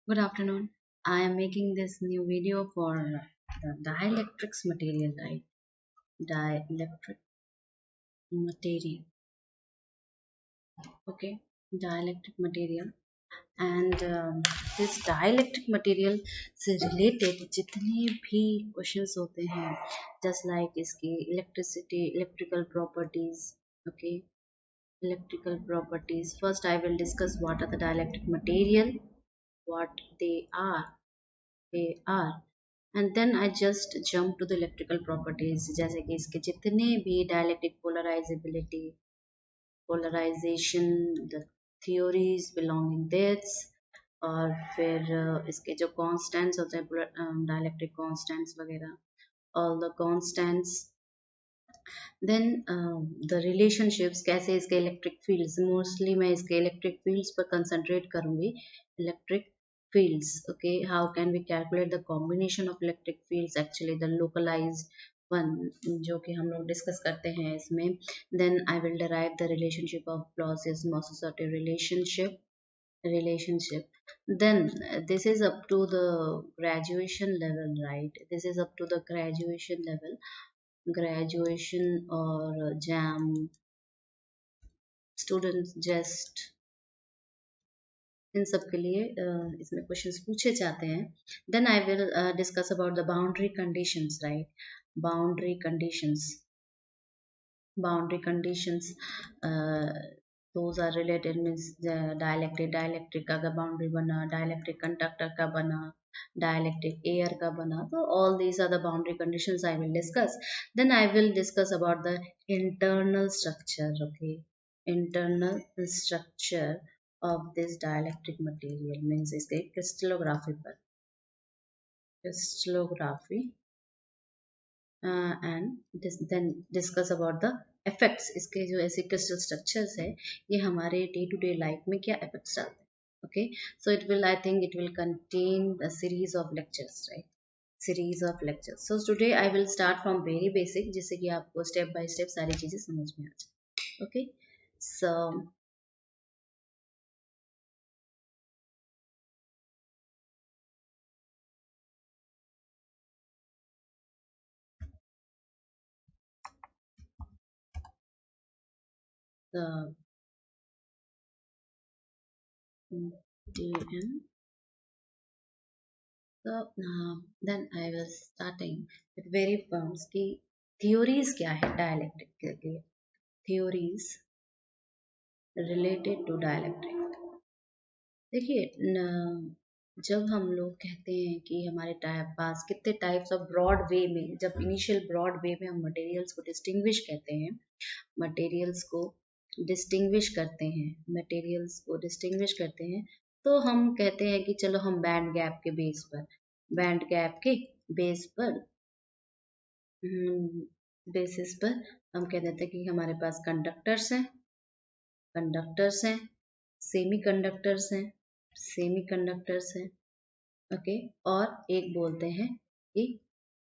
Good afternoon. I am making this new video for the dielectrics material, right? Dielectric material. Okay, dielectric material. And this dielectric material से related जितने भी questions होते हैं, just like इसकी electricity, electrical properties. Okay, electrical properties. First, I will discuss what are the dielectric material, what they are, and then I just jump to the electrical properties जैसे कि इसके जितने भी dielectric polarization, the theories belonging this, और फिर इसके जो constants होते हैं डायलेक्ट्रिक constants वगैरह, all the constants, then the relationships, कैसे इसके electric fields, mostly मैं इसके electric fields पर concentrate करूँगी, electric fields. Okay, how can we calculate the combination of electric fields, actually the localized one जो कि हम लोग डिस्कस करते हैं इसमें. Then I will derive the relationship of Clausius-Mosusserti relationship. Then this is up to the graduation level, right? This is up to the graduation or jam students, just इन सब के लिए इसमें क्वेश्चंस पूछे जाते हैं. Then I will discuss about the boundary conditions, right? Boundary conditions, boundary conditions those are related, means dielectric का अगर boundary बना, डाइलेक्ट्रिक कंडक्टर का बना, डाइलेक्ट्रिक एयर का बना, तो all these are the boundary conditions I will discuss. Then I will discuss about the internal structure. Okay, internal structure of this dielectric material, means इसके crystallography पर, crystallography, and then discuss about the effects. इसके जो ऐसे crystal structures है, ये हमारे day to day life में क्या effects डालते हैं. Okay, so it will, I think it will contain a series of lectures, right? Series of lectures. So today I will start from very basic, जिससे कि आपको step by step सारी चीजें समझ में आ जाए. Okay, so the DN. So then I was starting with very firms कि theories क्या है dialectic के लिए. Theories related to dialectric. देखिए जब हम लोग कहते हैं कि हमारे पास कितने टाइप्स ऑफ ब्रॉड वे में, जब इनिशियल ब्रॉड वे में हम मटेरियल्स को डिस्टिंग्विश कहते हैं, मटेरियल्स को डिस्टिंग्विश करते हैं, मटेरियल्स को डिस्टिंग्विश करते हैं, तो हम कहते हैं कि चलो हम बैंड गैप के बेस पर, बैंड गैप के बेस पर बेसिस पर हम कह देते हैं कि हमारे पास कंडक्टर्स हैं, सेमीकंडक्टर्स हैं, सेमीकंडक्टर्स हैं. ओके, और एक बोलते हैं कि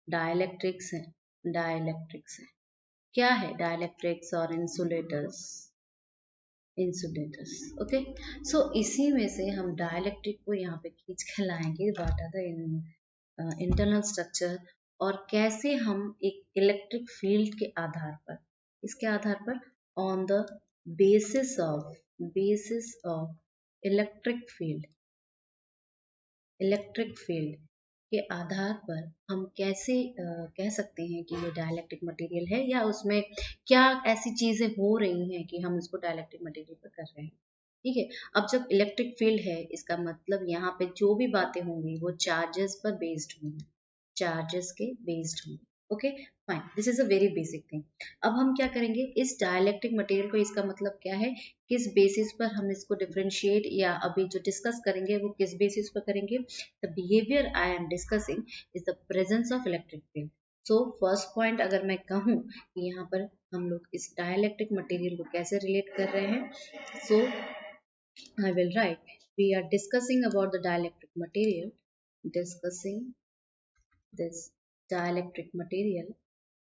डाइलेक्ट्रिक्स हैं, डाइलेक्ट्रिक्स हैं. क्या है डाइलेक्ट्रिक्स और इंसुलेटर्स, इंसुलेटर्स. ओके, सो इसी में से हम डाइलेक्ट्रिक को यहाँ पे खींच के लाएंगे, what are the internal structure, और कैसे हम एक इलेक्ट्रिक फील्ड के आधार पर, इसके आधार पर, on the basis of electric field, electric field के आधार पर हम कैसे कह सकते हैं कि ये डाइलेक्ट्रिक मटेरियल है, या उसमें क्या ऐसी चीजें हो रही हैं कि हम इसको डाइलेक्ट्रिक मटेरियल पर कर रहे हैं. ठीक है, अब जब इलेक्ट्रिक फील्ड है, इसका मतलब यहाँ पे जो भी बातें होंगी वो चार्जेस पर बेस्ड होंगी, चार्जेस के बेस्ड होंगी. Okay, fine, this is a very basic thing. अब हम क्या करेंगे, इस डाइलेक्ट्रिक मटेरियल को, इसका मतलब क्या है, किस बेसिस पर हम इसको डिफरेंशिएट, या अभी जो डिस्कस करेंगे वो किस बेसिस पर करेंगे. The behaviour I am discussing is the presence of electric field. So first point अगर मैं कहूँ कि यहाँ पर हम लोग इस डाइलेक्ट्रिक मटेरियल को कैसे रिलेट कर रहे हैं, सो I will write, we are discussing about the dielectric material, discussing this dielectric material,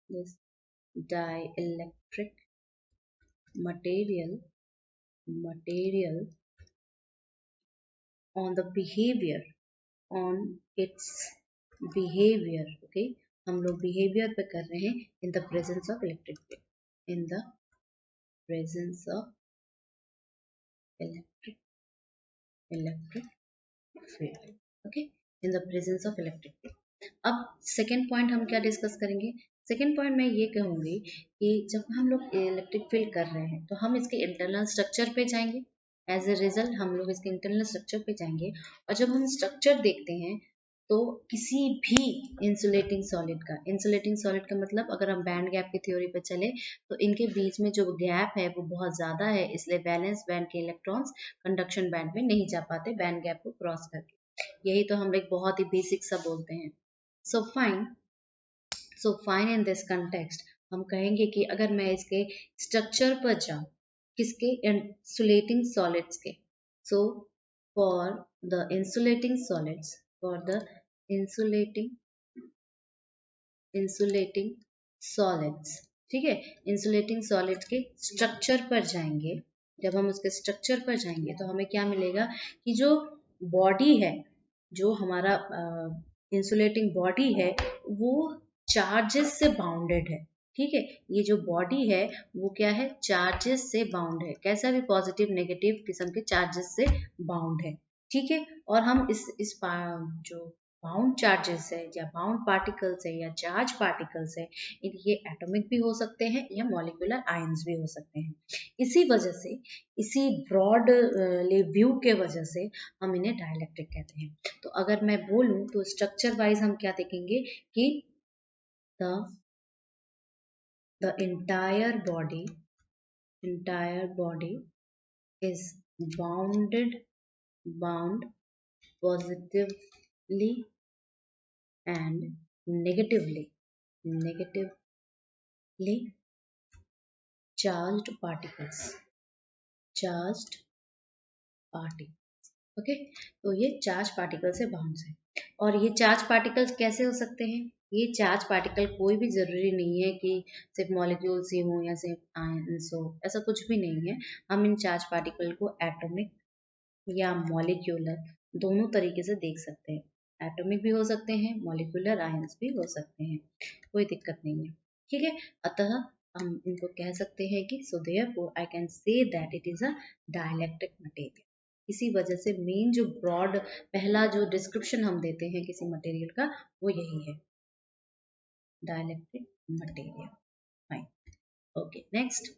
this dielectric material on the behavior, on its behavior. Okay, हम लोग behavior पे कर रहे हैं in the presence of electric field. In the presence of electric field. Okay, in the presence of electric field. अब second point हम क्या discuss करेंगे? सेकेंड पॉइंट मैं ये कहूँगी कि जब हम लोग इलेक्ट्रिक फील्ड कर रहे हैं तो हम इसके इंटरनल स्ट्रक्चर पे जाएंगे. एज ए रिजल्ट हम लोग इसके इंटरनल स्ट्रक्चर पे जाएंगे और जब हम स्ट्रक्चर देखते हैं तो किसी भी इंसुलेटिंग सॉलिड का मतलब अगर हम बैंड गैप की थ्योरी पे चले तो इनके बीच में जो गैप है वो बहुत ज़्यादा है, इसलिए वैलेंस बैंड के इलेक्ट्रॉन्स कंडक्शन बैंड में नहीं जा पाते बैंड गैप को क्रॉस करके. यही तो हम लोग बहुत ही बेसिक सा बोलते हैं. So fine in this context हम कहेंगे कि अगर मैं इसके स्ट्रक्चर पर जाऊं किसके इंसुलेटिंग सॉलिड्स के. So for the insulating solids for the insulating insulating solids, ठीक है, इंसुलेटिंग सॉलिड के स्ट्रक्चर पर जाएंगे. जब हम उसके स्ट्रक्चर पर जाएंगे तो हमें क्या मिलेगा कि जो बॉडी है, जो हमारा इंसुलेटिंग बॉडी है वो चार्जेस से बाउंडेड है. ठीक है, ये जो बॉडी है वो क्या है, चार्जेस से बाउंड है. कैसा भी पॉजिटिव नेगेटिव किस्म के चार्जेस से बाउंड है. ठीक है, और हम जो बाउंड चार्जेस है या बाउंड पार्टिकल्स है या चार्ज पार्टिकल्स है, ये एटॉमिक भी हो सकते हैं या मॉलिक्यूलर आयंस भी हो सकते हैं. इसी वजह से, इसी ब्रॉड व्यू के वजह से हम इन्हें डाइलेक्ट्रिक कहते हैं. तो अगर मैं बोलूं तो स्ट्रक्चर वाइज हम क्या देखेंगे कि the entire body is bound positively and negatively charged particles. Okay, तो ये चार्ज पार्टिकल से बाउंड है. और ये चार्ज पार्टिकल्स कैसे हो सकते हैं? ये चार्ज पार्टिकल कोई भी जरूरी नहीं है कि सिर्फ मॉलिक्यूल्स ही हो या सिर्फ आयंस हो, ऐसा कुछ भी नहीं है. हम इन चार्ज पार्टिकल को एटॉमिक या मॉलिक्यूलर दोनों तरीके से देख सकते हैं. एटॉमिक भी हो सकते हैं, मॉलिक्यूलर आयंस भी हो सकते हैं, कोई दिक्कत नहीं है. ठीक है, अतः हम इनको कह सकते हैं कि so therefore I can say that it is a dielectric material. इसी वजह से मेन जो ब्रॉड पहला जो डिस्क्रिप्शन हम देते हैं किसी मटेरियल का वो यही है, dielectric material. Fine, okay, next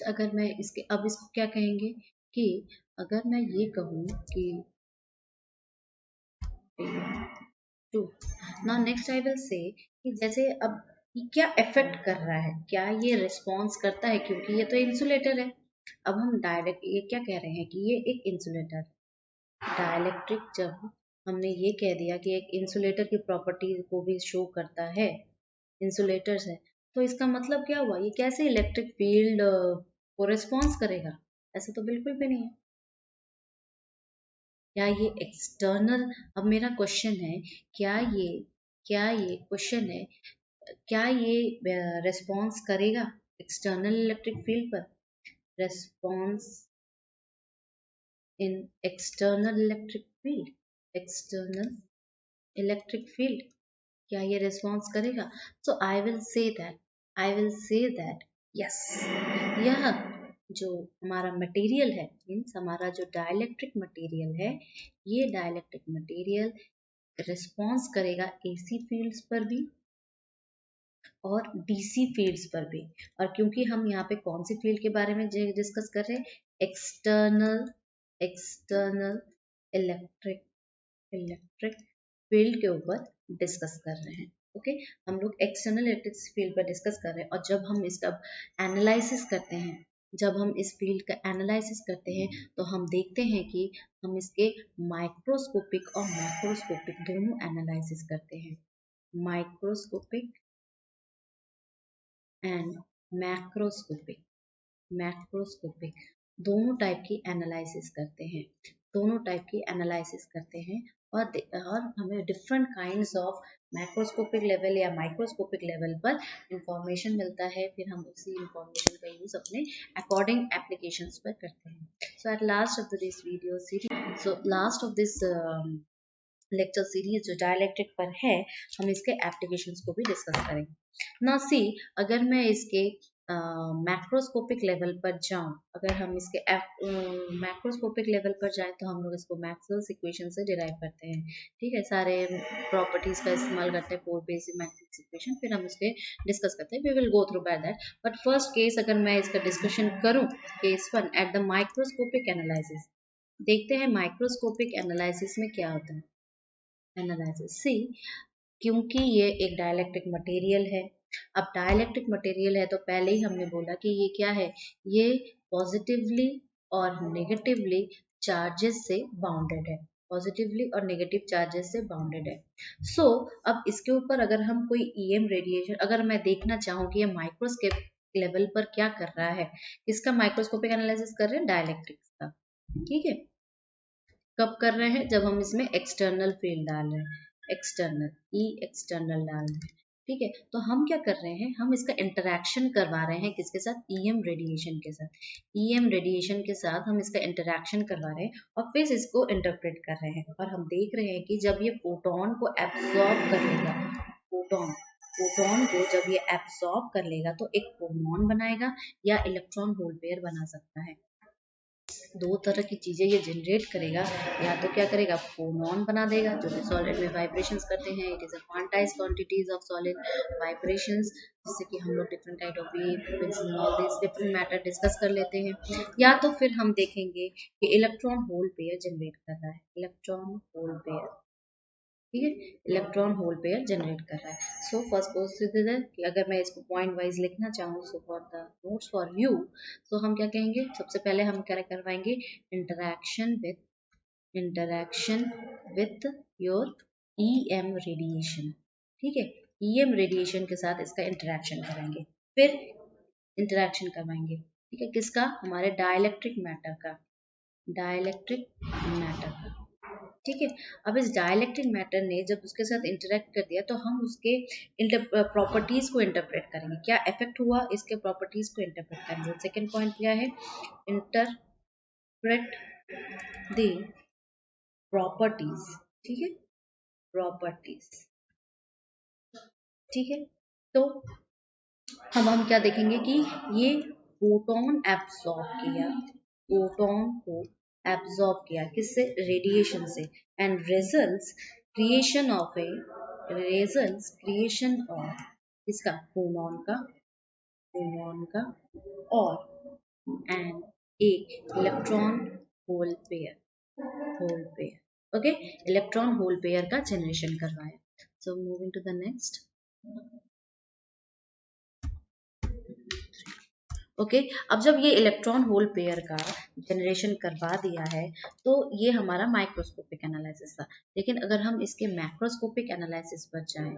अगर मैं इसको क्या कहेंगे कि अगर मैं ये कहूँ कि to now next I will say कि जैसे अब ये क्या इफेक्ट कर रहा है, क्या ये रिस्पॉन्स करता है, क्योंकि ये तो इंसुलेटर है. अब हम डायरेक्ट ये क्या कह रहे हैं कि ये एक इंसुलेटर. डाइलेक्ट्रिक जब हमने ये कह दिया कि एक इंसुलेटर की प्रॉपर्टीज को भी शो करता है, इंसुलेटर्स है, तो इसका मतलब क्या हुआ, ये कैसे इलेक्ट्रिक फील्ड को रिस्पॉन्स करेगा? ऐसा तो बिल्कुल भी नहीं है. क्या ये एक्सटर्नल, अब मेरा क्वेश्चन है, क्या ये क्वेश्चन है, क्या ये रिस्पॉन्स करेगा एक्सटर्नल इलेक्ट्रिक फील्ड पर? Response in external electric field, क्या ये रिस्पॉन्स करेगा? So I will say that yes, यह जो हमारा मटेरियल है, मीन्स हमारा जो डाइलेक्ट्रिक मटेरियल है, ये डाइलेक्ट्रिक मटेरियल रिस्पॉन्स करेगा एसी फील्ड्स पर भी और डीसी फील्ड्स पर भी. और क्योंकि हम यहाँ पे कौन सी फील्ड के बारे में डिस्कस कर रहे हैं, एक्सटर्नल इलेक्ट्रिक फील्ड के ऊपर डिस्कस कर रहे हैं. ओके, हम लोग एक्सटर्नल इलेक्ट्रिक फील्ड पर डिस्कस कर रहे हैं. और जब हम इसका एनालिसिस करते हैं, जब हम इस फील्ड का एनालिसिस करते हैं तो हम देखते हैं कि हम इसके माइक्रोस्कोपिक और मैक्रोस्कोपिक दोनों एनालिसिस करते हैं. माइक्रोस्कोपिक एंड मैक्रोस्कोपिक दोनों टाइप की एनालिसिस करते हैं, और हमें different kinds of macroscopic level या माइक्रोस्कोपिक लेवल पर इंफॉर्मेशन मिलता है, फिर हम उसी इंफॉर्मेशन का यूज अपने अकॉर्डिंग एप्लीकेशंस पर करते हैं. So at last of this video series, so last of this lecture series जो डायलैक्ट्रिक पर है, हम इसके एप्लीकेशंस को भी डिस्कस करेंगे ना. सी अगर मैं इसके मैक्रोस्कोपिक लेवल पर जाऊं, अगर हम इसके मैक्रोस्कोपिक लेवल पर जाएं तो हम लोग इसको मैक्सवेल्स इक्वेशन से डिराइव करते हैं. ठीक है, सारे प्रॉपर्टीज का इस्तेमाल करते हैं, फोर बेसिक मैक्सवेल्स इक्वेशन, फिर हम उसके डिस्कस करते हैं. We will go through by that. But first case अगर मैं इसका डिस्कशन करूं, case 1 at the microscopic analysis. देखते हैं माइक्रोस्कोपिक एनालिसिस में क्या होता है. एनालिसिस सी, क्योंकि ये एक डाइलेक्ट्रिक मटेरियल है. अब डाइलेक्ट्रिक मटेरियल है तो पहले ही हमने बोला कि ये क्या है, ये पॉजिटिवली और नेगेटिवली चार्जेस से बाउंडेड है. पॉजिटिवली और नेगेटिव चार्जेस से बाउंडेड है. सो अब इसके ऊपर अगर हम कोई ईएम रेडिएशन, अगर मैं देखना चाहूँ कि ये माइक्रोस्कोप लेवल पर क्या कर रहा है, इसका माइक्रोस्कोपिक एनालिसिस कर रहे हैं डाइलेक्ट्रिक्स का. ठीक है, कब कर रहे हैं, जब हम इसमें एक्सटर्नल फील्ड डाल रहे हैं, एक्सटर्नल एक्सटर्नल डाल रहे हैं. ठीक है, तो हम क्या कर रहे हैं, हम इसका इंटरैक्शन करवा रहे हैं किसके साथ, ईएम रेडिएशन के साथ. ईएम रेडिएशन के साथ हम इसका इंटरैक्शन करवा रहे हैं और फिर इसको इंटरप्रेट कर रहे हैं. और हम देख रहे हैं कि जब ये फोटोन को एब्सॉर्ब कर लेगा, फोटोन फोटोन को जब ये एब्सॉर्ब कर लेगा तो एक फोनॉन बनाएगा या इलेक्ट्रॉन होल पेयर बना सकता है. दो तरह की चीजें ये जनरेट करेगा. या तो क्या करेगा, फोनॉन बना देगा जो कि सॉलिड में वाइब्रेशंस करते हैं. It is a quantize quantities of solid vibrations, जिससे कि हम लोग different kind of waves and all this different matter discuss कर लेते हैं. या तो फिर हम देखेंगे कि इलेक्ट्रॉन होल पेयर जनरेट कर रहा है, इलेक्ट्रॉन होल पेयर. ठीक है, इलेक्ट्रॉन होल पेयर जनरेट कर रहा है. सो फर्स्ट प्रोसीजर है कि अगर मैं इसको पॉइंट वाइज लिखना चाहूँ, so for the notes for you, तो हम क्या कहेंगे, सबसे पहले हम क्या करवाएंगे, interaction with your EM radiation. ठीक है, ईएम रेडिएशन के साथ इसका इंटरैक्शन कराएंगे, फिर इंटरैक्शन करवाएंगे. ठीक है, किसका, हमारे डाइलेक्ट्रिक मैटर का, डाइलेक्ट्रिक मैटर का. ठीक है, अब इस डाइलेक्ट्रिक मैटर ने जब उसके साथ इंटरेक्ट कर दिया तो हम उसके प्रॉपर्टीज को इंटरप्रेट करेंगे. क्या इफेक्ट हुआ, इसके प्रॉपर्टीज को इंटरप्रेट करेंगे. सेकंड पॉइंट क्या है, इंटरप्रेट द प्रॉपर्टीज. ठीक है, प्रॉपर्टीज. ठीक है, तो हम क्या देखेंगे कि ये फोटोन एब्सॉर्ब किया, फोटोन को एब्सॉर्ब किया किससे, रेडिएशन से. And results creation of a, results creation of इसका, फोनॉन का, फोनॉन का, और एंड एक electron hole pair, hole pair. Okay, electron hole pair का जनरेशन करवाया. So moving to the next. Okay, अब जब ये इलेक्ट्रॉन होल पेयर का जनरेशन करवा दिया है तो ये हमारा माइक्रोस्कोपिक एनालिसिस था. लेकिन अगर हम इसके मैक्रोस्कोपिक एनालिसिस पर जाएं,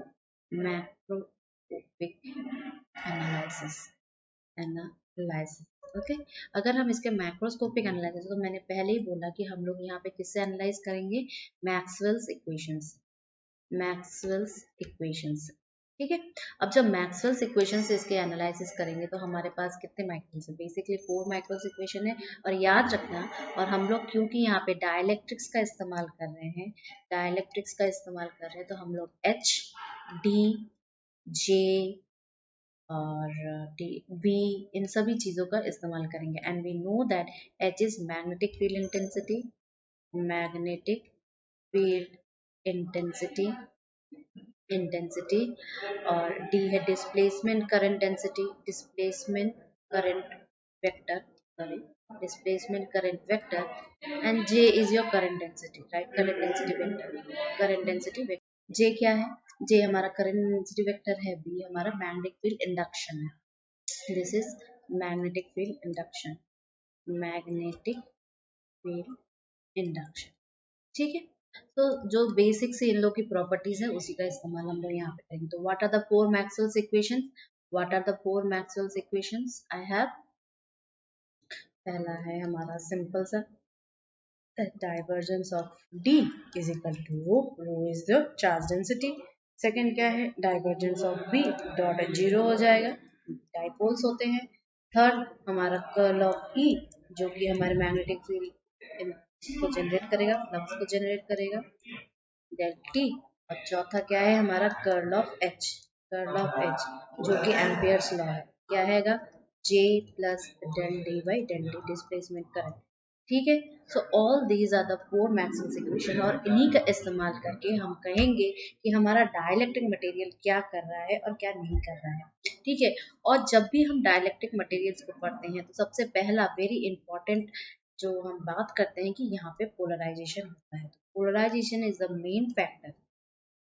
मैक्रोस्कोपिक एनालिसिस, एनालिसिस. ओके, अगर हम इसके मैक्रोस्कोपिक एनालिसिस, तो मैंने पहले ही बोला कि हम लोग यहाँ पे किससे एनालाइज करेंगे, मैक्सवेल्स इक्वेशंस, मैक्सवेल्स इक्वेशंस. ठीक है, अब जब मैक्सवेल्स इक्वेशन से इसके एनालिसिस करेंगे तो हमारे पास कितने माइक्रोस है, बेसिकली 4 माइक्रोस इक्वेशन है. और याद रखना, और हम लोग क्योंकि यहाँ पे डाइलेक्ट्रिक्स का इस्तेमाल कर रहे हैं, डाइलेक्ट्रिक्स का इस्तेमाल कर रहे हैं, तो हम लोग एच, डी, जे और डी, बी, इन सभी चीज़ों का इस्तेमाल करेंगे. And we know that H is magnetic field intensity, magnetic field intensity, intensity. और डी है displacement current density, displacement current vector, sorry, displacement current vector. And J is your current density, right, current density vector, current density vector. J क्या है, J हमारा current density vector है. B हमारा magnetic field induction है. This is magnetic field induction, magnetic field induction. ठीक है, तो जो बेसिक से इन लोग की प्रॉपर्टीज है उसी का इस्तेमाल हम लोग यहाँ पे करेंगे. तो what are the four Maxwell's equations, what are the four Maxwell's equations I have. पहला है हमारा सिंपल सा divergence of D is equal to rho, rho is the charge density. Second क्या है, divergence of B dot zero हो जाएगा, dipoles होते हैं। थर्ड हमारा कर्ल ऑफ ई जो कि हमारे मैग्नेटिक फील्ड को जनरेट करेगा, फ्लक्स को जनरेट करेगा, डेल टी। और चौथा क्या है हमारा curl of H, curl of H जो कि एम्पियर्स लॉ है, क्या हैगा, J plus del D by del T, displacement current. ठीक है, so all these are the four Maxwell's equation, और इन्हीं का इस्तेमाल करके हम कहेंगे कि हमारा डाइलेक्ट्रिक मटेरियल क्या कर रहा है और क्या नहीं कर रहा है। ठीक है, और जब भी हम डाइलेक्ट्रिक मटेरियल्स को पढ़ते हैं तो सबसे पहला वेरी इंपॉर्टेंट जो हम बात करते हैं कि यहाँ पे पोलराइजेशन होता है। Polarisation is the main factor,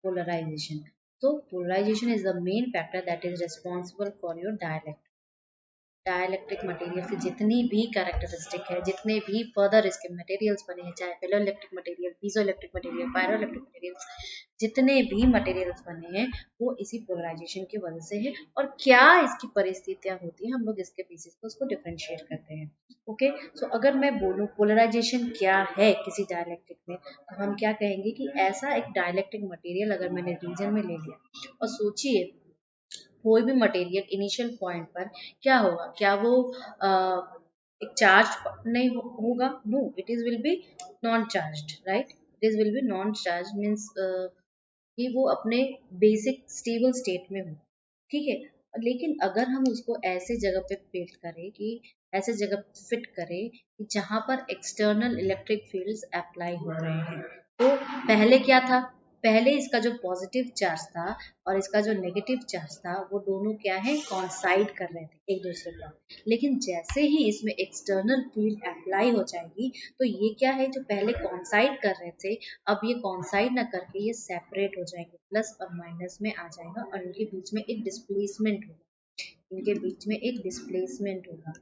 polarisation, तो polarisation is the main factor that is responsible for your dielectric, dielectric material की जितनी भी कैरेक्टरिस्टिक है, जितने भी फर्दर इसके मटेरियल्स बने हैं, चाहे फेलोइलेक्ट्रिक material, piezoelectric material, pyroelectric materials, जितने भी मटेरियल्स बने हैं वो इसी पोलराइजेशन की वजह से है। और क्या इसकी परिस्थितियां होती हैं, हम लोग इसके बेसिस पर उसको डिफरेंशिएट करते हैं। ओके, सो अगर मैं बोलूँ पोलराइजेशन क्या है किसी डाइलेक्ट्रिक में, तो हम क्या कहेंगे कि ऐसा एक डाइलेक्ट्रिक मटेरियल अगर मैंने रीजन में ले लिया, और सोचिए कोई भी मटेरियल इनिशियल पॉइंट पर क्या होगा, क्या वो एक चार्ज नहीं होगा, no, it is will be non charged, right, it is will be non charge means कि वो अपने बेसिक स्टेबल स्टेट में हो। ठीक है, लेकिन अगर हम उसको ऐसे जगह पे फिट करें कि ऐसे जगह फिट करें कि जहां पर एक्सटर्नल इलेक्ट्रिक फील्ड्स अप्लाई हो रहे हैं, तो पहले क्या था, पहले इसका जो पॉजिटिव चार्ज था और इसका जो नेगेटिव चार्ज था वो दोनों क्या है, कॉन्साइड कर रहे थे एक दूसरे पर। लेकिन जैसे ही इसमें एक्सटर्नल फील्ड अप्लाई हो जाएगी तो ये क्या है, जो पहले कॉन्साइड कर रहे थे अब ये कॉन्साइड ना करके ये सेपरेट हो जाएंगे, प्लस और माइनस में आ जाएगा, और इनके बीच में एक डिस्प्लेसमेंट होगा, इनके बीच में एक डिस्प्लेसमेंट होगा।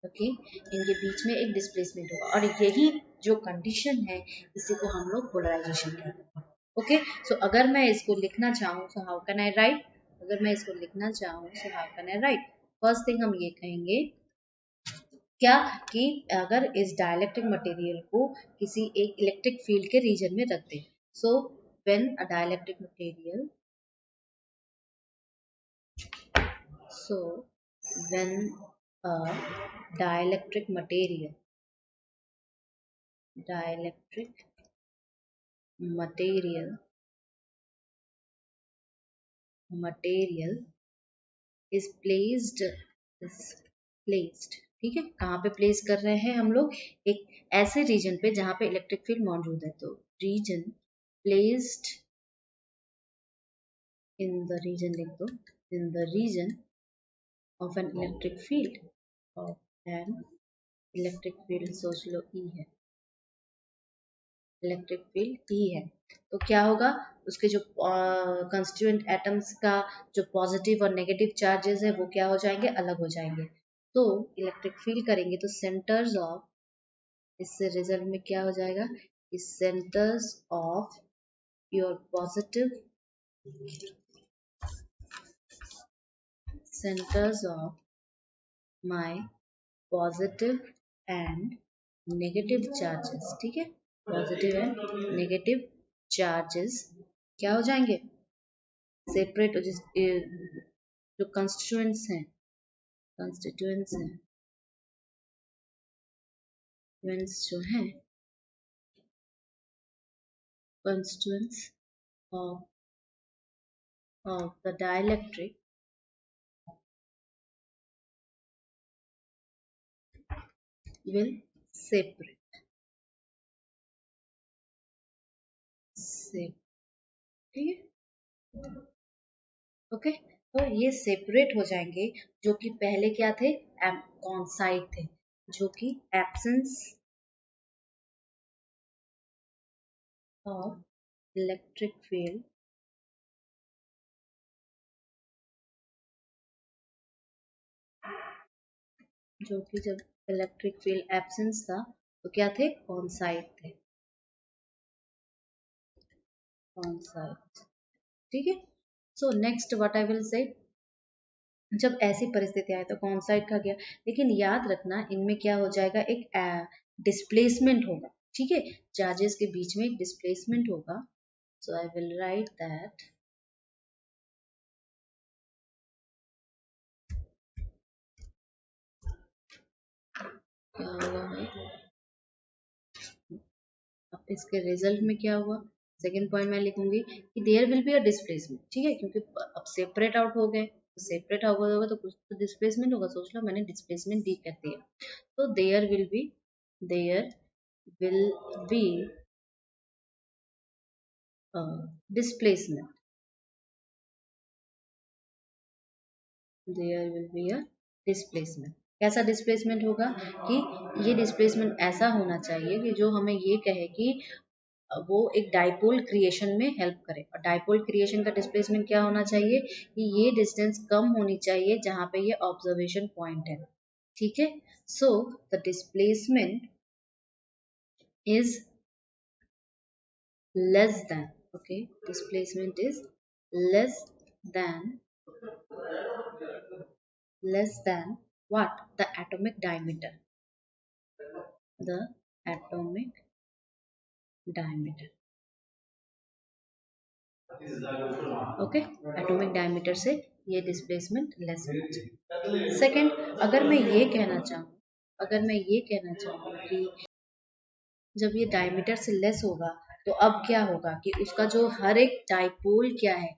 ओके, इनके बीच में एक डिस्प्लेसमेंट होगा, और यही जो कंडीशन है इसी को हम लोग पोलराइजेशन कहते हैं। ओके, सो अगर मैं इसको लिखना चाहूँ so how can I right, अगर मैं इसको लिखना चाहूँ so how can I right, first thing हम ये कहेंगे क्या कि अगर इस डाइलेक्ट्रिक मटेरियल को किसी एक इलेक्ट्रिक फील्ड के रीजन में रख दें, so when a dielectric material, so when a dielectric material is placed, ठीक है, कहाँ पे प्लेस कर रहे हैं हम लोग, एक ऐसे रीजन पे जहाँ पे इलेक्ट्रिक फील्ड मौजूद है, तो region placed in the region लिख दो, in the region of an electric field, of an electric field, सोच लो ई है, इलेक्ट्रिक फील्ड ई है, तो क्या होगा, उसके जो कंस्टिट्यूएंट एटम्स का जो पॉजिटिव और नेगेटिव चार्जेस है वो क्या हो जाएंगे, अलग हो जाएंगे। तो इलेक्ट्रिक फील्ड करेंगे तो सेंटर्स ऑफ, इससे रिजल्ट में क्या हो जाएगा, इस centres of your positive, centres of my positive and negative charges, ठीक है, पॉजिटिव एंड नेगेटिव चार्जेस क्या हो जाएंगे, सेपरेट, जो कंस्टिट्यूएंट्स हैं, कंस्टिट्यूएंट्स हैं, जो हैं constituents of the dielectric will separate, ठीक है, ओके, तो ये सेपरेट हो जाएंगे, जो कि पहले क्या थे, कॉन्साइड थे, जो कि एब्सेंस ऑफ इलेक्ट्रिक फील्ड, जो कि जब इलेक्ट्रिक फील्ड एब्सेंस था तो क्या थे, कॉन्साइड थे, कॉन्साइड, ठीक है। So next what I will से, जब ऐसी परिस्थिति आए तो कॉन्साइड का गया, लेकिन याद रखना इनमें क्या हो जाएगा, एक डिस्प्लेसमेंट होगा, ठीक है, चार्जेस के बीच में डिस्प्लेसमेंट होगा. सो आई विल राइट दैट क्या हुआ है. अब इसके रिजल्ट में क्या हुआ, सेकेंड पॉइंट मैं लिखूंगी कि there will be a displacement. ठीक है, क्योंकि अब सेपरेट आउट हो गए, सेपरेट आउट होगा तो कुछ तो डिस्प्लेसमेंट होगा. सोच लो मैंने डिस्प्लेसमेंट डी कर दिया. तो there will be displacement. There will be a displacement. कैसा डिस्प्लेसमेंट होगा कि ये डिस्प्लेसमेंट ऐसा होना चाहिए कि जो हमें ये कहे कि वो एक डाइपोल क्रिएशन में हेल्प करे. और डाइपोल क्रिएशन का डिस्प्लेसमेंट क्या होना चाहिए कि ये डिस्टेंस कम होनी चाहिए जहां पे ये ऑब्जर्वेशन पॉइंट है. ठीक है, so the displacement is less than, okay, displacement is less than less than what, the atomic diameter, the atomic diameter. Okay, atomic diameter से ये डिस्प्लेसमेंट लेस होना चाहिए. सेकंड, अगर मैं ये कहना चाहूँ कि जब ये डायमीटर से लेस होगा तो अब क्या होगा कि उसका जो हर एक डाइपोल क्या है,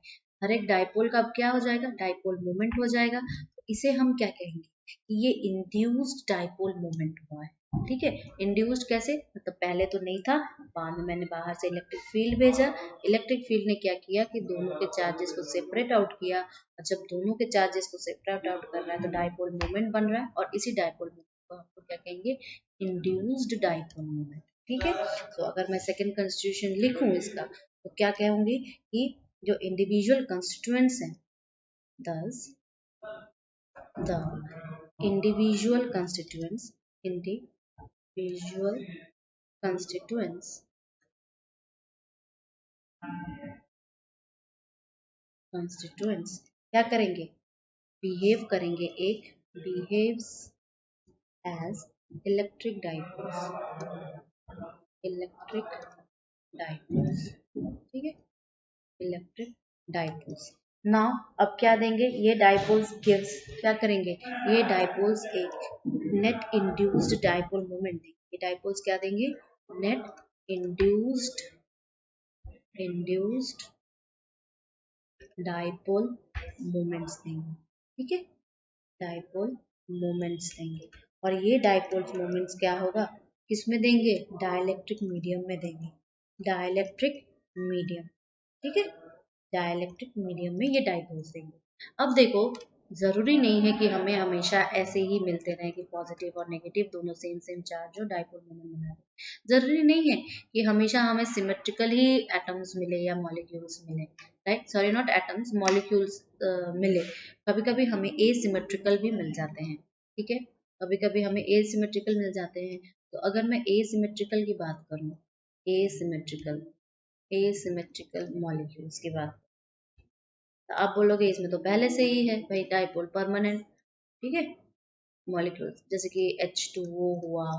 हर एक डाइपोल का अब क्या हो जाएगा, डाइपोल मोमेंट हो जाएगा. तो इसे हम क्या कहेंगे कि ये इंड्यूस्ड डाइपोल मोमेंट हुआ है. ठीक है, इंड्यूस्ड कैसे, मतलब पहले तो नहीं था, बाद में मैंने बाहर से इलेक्ट्रिक फील्ड भेजा. इलेक्ट्रिक फील्ड ने क्या किया कि दोनों के चार्जेस को सेपरेट आउट किया. और जब दोनों के चार्जेस को सेपरेट आउट कर रहा है तो डाइपोल मोमेंट बन रहा है. और इसी डाइपोल मोमेंट को आपको क्या कहेंगे, इंड्यूस्ड डाइपोल मोमेंट. ठीक है, तो अगर मैं सेकंड कंस्टिट्यूशन लिखूं इसका तो क्या कहूंगी कि जो इंडिविजुअल कंस्टिट्यूएंट्स हैं, thus the individual constituents क्या करेंगे, बिहेव्स एज इलेक्ट्रिक डाइपोल्स. ठीक है, इलेक्ट्रिक डाइपोल्स. नाउ अब क्या देंगे, ये डाइपोल्स गिव्स, क्या करेंगे, ये डाइपोल्स एक नेट इंड्यूस्ड डाइपोल मोमेंट देंगे. ये डाइपोल्स क्या देंगे, नेट इंड्यूस्ड डाइपोल मोमेंट्स देंगे. ठीक है, डाइपोल मोमेंट्स देंगे. और ये डाइपोल मोमेंट्स क्या होगा, किसमें देंगे, डाइलेक्ट्रिक मीडियम में देंगे. Dielectric medium. ठीक है, डाइलेक्ट्रिक मीडियम में ये डाइपोल्स देंगे. अब देखो, जरूरी नहीं है कि हमें हमेशा ऐसे ही मिलते रहे कि पॉजिटिव और नेगेटिव दोनों सेम सेम चार्ज हो डाइपोल मोमेंट बना रहे. जरूरी नहीं है कि हमेशा हमें सिमेट्रिकल ही एटम्स मिले या मॉलिक्यूल्स मिले. Right, sorry, not atoms, molecules मिले. कभी कभी हमें एसिमेट्रिकल भी मिल जाते हैं. ठीक है, कभी कभी हमें एसिमेट्रिकल मिल जाते हैं. तो अगर मैं एसिमेट्रिकल की बात करूं, एसिमेट्रिकल एसिमेट्रिकल मॉलिक्यूल्स की बात, तो आप बोलोगे इसमें तो पहले से ही है भाई डाइपोल परमानेंट. ठीक है, मॉलिक्यूल्स जैसे कि H2O हुआ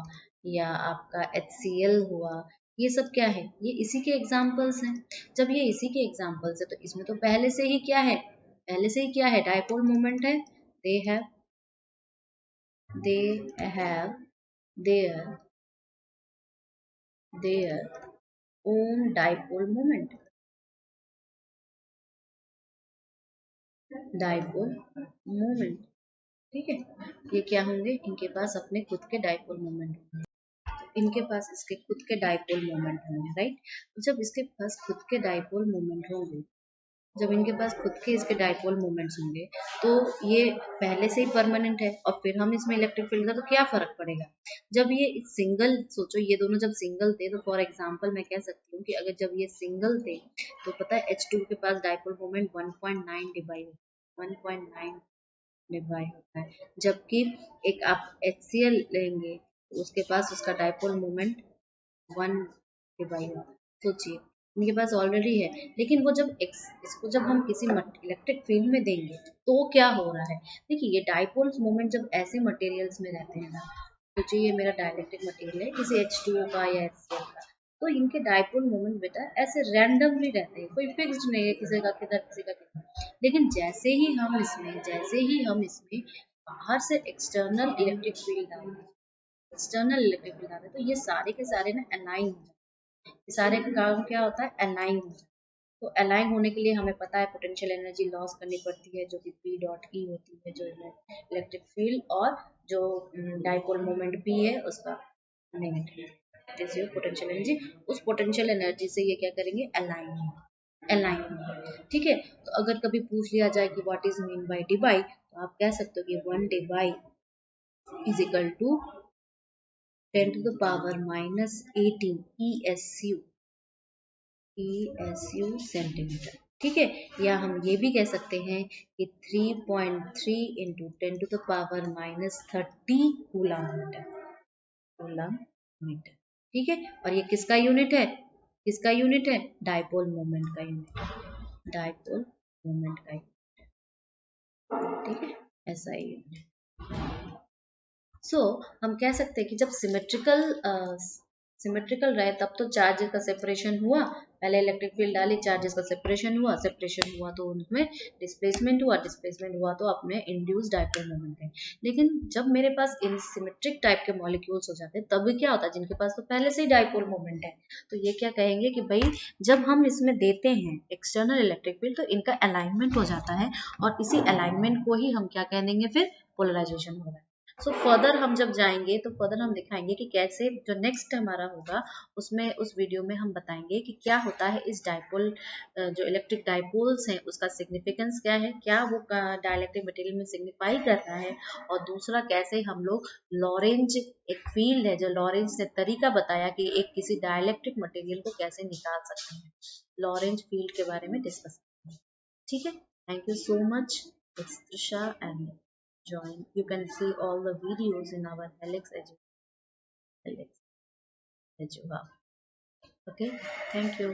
या आपका HCl हुआ, ये सब क्या है, ये इसी के एग्जाम्पल्स हैं. जब ये इसी के एग्जाम्पल्स है तो इसमें तो पहले से ही क्या है, डाइपोल मोमेंट है. They have they have their their own dipole moment. Dipole moment. ठीक है, ये क्या होंगे, इनके पास अपने खुद के डाइपोल मोमेंट होंगे. इनके पास इसके खुद के डाइपोल मोमेंट होंगे. राइट, जब इसके पास खुद के डाइपोल मोमेंट होंगे, जब इनके पास खुद के इसके डाइपोल मोमेंट्स होंगे तो ये पहले से ही परमानेंट है. और फिर हम इसमें इलेक्ट्रिक फील्ड का तो क्या फर्क पड़ेगा. जब ये सिंगल, सोचो ये दोनों जब सिंगल थे तो फॉर एग्जांपल मैं कह सकती हूँ कि अगर जब ये सिंगल थे तो पता है H2 के पास डाइपोल मोमेंट 1.9 डिवाई होता है. जबकि एक आप HCl लेंगे तो उसके पास उसका डाइपोल मोमेंट 1 डिवाई होता है. सोचिए, इनके पास ऑलरेडी है, लेकिन वो जब इसको जब हम किसी इलेक्ट्रिक फील्ड में देंगे तो वो क्या हो रहा है. देखिए, ये डाइपोल्स मोमेंट जब ऐसे मटेरियल्स में रहते हैं ना, सोचिए ये मेरा डाइलेक्ट्रिक मटेरियल है, किसी H2O का या HCl का, तो इनके डाइपोल मोमेंट बेटा ऐसे रैंडमली रहते हैं, कोई फिक्स्ड नहीं है किसी का किधर किसी का किधर। लेकिन जैसे ही हम इसमें बाहर से एक्सटर्नल इलेक्ट्रिक फील्ड डालते हैं, तो ये सारे के सारे ना अलाइन हो जाते हैं। ये सारे का काम क्या होता है, अलाइन हो जाता है। तो अलाइन होने के लिए हमें पता है पोटेंशियल एनर्जी लॉस करनी पड़ती है, जो कि पी डॉट ई होती है, जो इलेक्ट्रिक फील्ड, और जो डाइपोल मोमेंट पी है उसका negative is your potential energy. उस पोटेंशियल एनर्जी से ये क्या करेंगे, अलाइन होंगे। ठीक है, तो अगर कभी पूछ लिया जाए कि what is mean by debye, तो आप कह सकते हो कि one debye is equal to 10 to the power minus 18 ESU centimetre. ठीक है, या हम ये भी कह सकते हैं कि 3.3 into 10 to the power minus 30 coulomb metre. ठीक है, और ये किसका यूनिट है, डाइपोल मोमेंट का यूनिट है, डाइपोल मोमेंट का यूनिट। ठीक है, ऐसा ही यूनिट। सो हम कह सकते हैं कि जब सिमेट्रिकल रहे तब तो चार्जेस का सेपरेशन हुआ, पहले इलेक्ट्रिक फील्ड डाली, चार्जेस का सेपरेशन हुआ तो उनमें डिस्प्लेसमेंट हुआ तो अपने इंड्यूस डाइपोल मोमेंट है। लेकिन जब मेरे पास इन सिमेट्रिक टाइप के मॉलिक्यूल्स हो जाते हैं तब क्या होता है, जिनके पास तो पहले से ही डाइपोल मोमेंट है, तो ये क्या कहेंगे कि भाई जब हम इसमें देते हैं एक्सटर्नल इलेक्ट्रिक फील्ड तो इनका अलाइनमेंट हो जाता है, और इसी अलाइनमेंट को ही हम क्या कह देंगे, फिर पोलराइजेशन हो रहा है। सो फर्दर हम जब जाएंगे तो फर्दर हम दिखाएंगे कि कैसे, जो नेक्स्ट हमारा होगा उसमें, उस वीडियो में हम बताएंगे कि क्या होता है इस डाइपोल, जो इलेक्ट्रिक डाइपोल्स हैं उसका सिग्निफिकेंस क्या है, क्या वो डाइलेक्ट्रिक मटेरियल में सिग्निफाई कर रहा है, और दूसरा कैसे हम लोग लॉरेंज, एक फील्ड है जो लॉरेंज ने तरीका बताया कि एक किसी डाइलेक्ट्रिक मटेरियल को कैसे निकाल सकते हैं, लॉरेंज फील्ड के बारे में डिस्कस करते हैं। ठीक है, thank you so much. It's Trisha and join. You can see all the videos in our Helix Eduha. Okay, thank you.